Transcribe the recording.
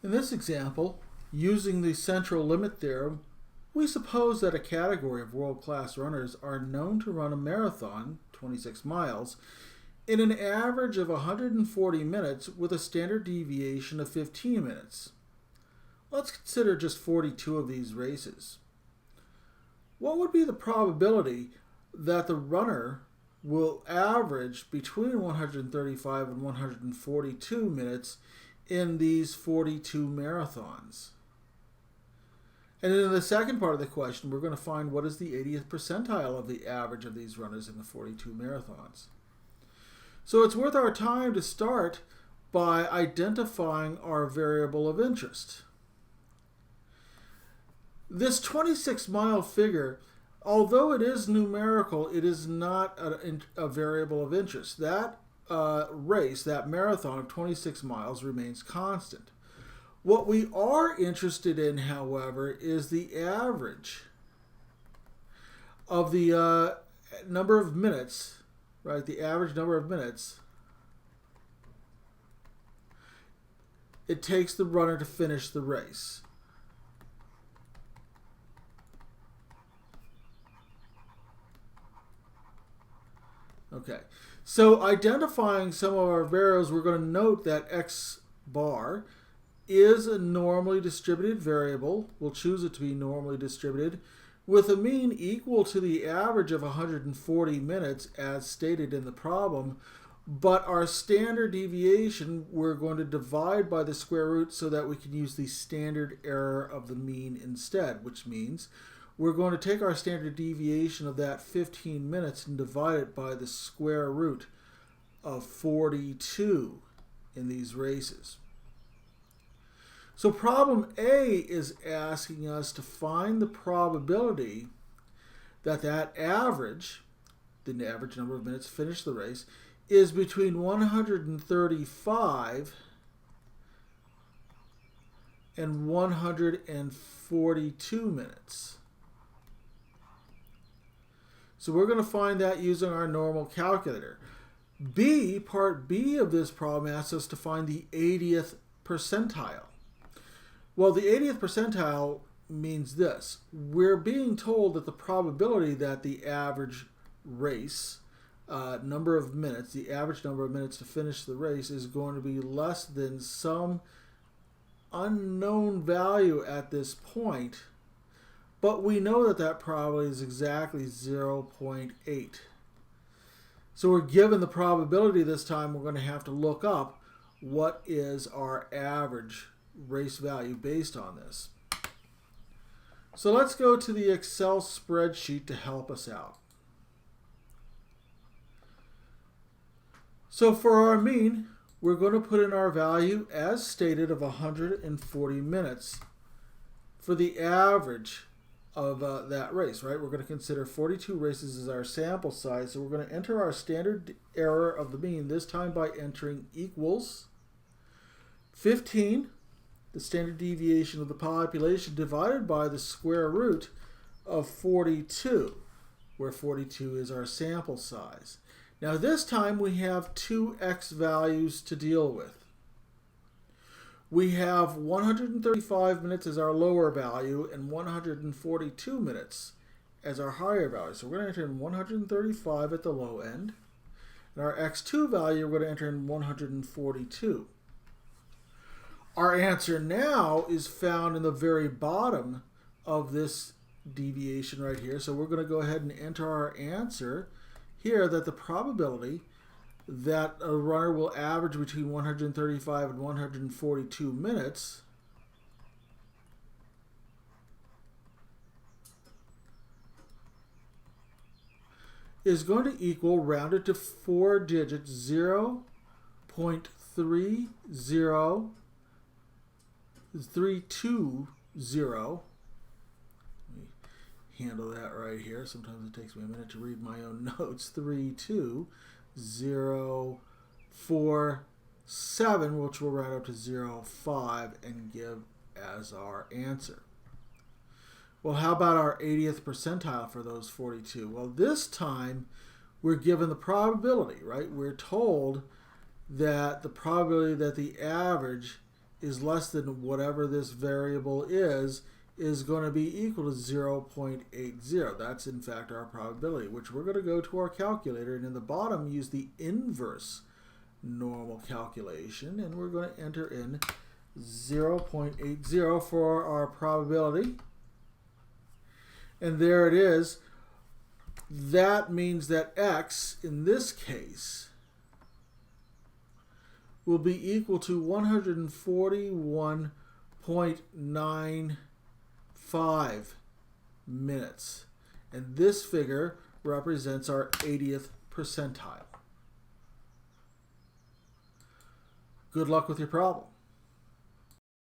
In this example, using the central limit theorem, we suppose that a category of world-class runners are known to run a marathon, 26 miles, in an average of 140 minutes with a standard deviation of 15 minutes. Let's consider just 42 of these races. What would be the probability that the runner will average between 135 and 142 minutes in these 42 marathons? And then in the second part of the question, we're going to find what is the 80th percentile of the average of these runners in the 42 marathons. So it's worth our time to start by identifying our variable of interest. This 26-mile figure, although it is numerical, it is not a variable of interest. That race, that marathon of 26 miles remains constant. What we are interested in, however, is the average of the number of minutes, right? The average number of minutes it takes the runner to finish the race. Okay, so identifying some of our variables, we're going to note that x bar is a normally distributed variable. We'll choose it to be normally distributed with a mean equal to the average of 140 minutes as stated in the problem, but our standard deviation we're going to divide by the square root so that we can use the standard error of the mean instead, which means we're going to take our standard deviation of that 15 minutes and divide it by the square root of 42 in these races. So problem A is asking us to find the probability that that average, the average number of minutes to finish the race, is between 135 and 142 minutes. So we're going to find that using our normal calculator. Part B of this problem asks us to find the 80th percentile. Well, the 80th percentile means this. We're being told that the probability that the average race number of minutes, the average number of minutes to finish the race is going to be less than some unknown value at this point, but we know that that probability is exactly 0.8. So we're given the probability this time, we're going to have to look up what is our average race value based on this. So let's go to the Excel spreadsheet to help us out. So for our mean, we're going to put in our value as stated of 140 minutes for the average of that race, right? We're going to consider 42 races as our sample size, so we're going to enter our standard error of the mean, this time by entering equals 15, the standard deviation of the population, divided by the square root of 42, where 42 is our sample size. Now this time we have two x values to deal with. We have 135 minutes as our lower value and 142 minutes as our higher value. So we're going to enter in 135 at the low end. And our x2 value, we're going to enter in 142. Our answer now is found in the very bottom of this deviation right here. So we're going to go ahead and enter our answer here, that the probability that a runner will average between 135 and 142 minutes is going to equal, rounded to 4 digits, 0.30320. Handle that right here. Sometimes it takes me a minute to read my own notes. 32047, which will round up to 0.5 and give as our answer. Well, how about our 80th percentile for those 42? Well, this time we're given the probability, right? We're told that the probability that the average is less than whatever this variable is going to be equal to 0.80. That's in fact our probability, which we're going to go to our calculator, and in the bottom use the inverse normal calculation, and we're going to enter in 0.80 for our probability. And there it is. That means that x, in this case, will be equal to 141.95 minutes. And this figure represents our 80th percentile. Good luck with your problem.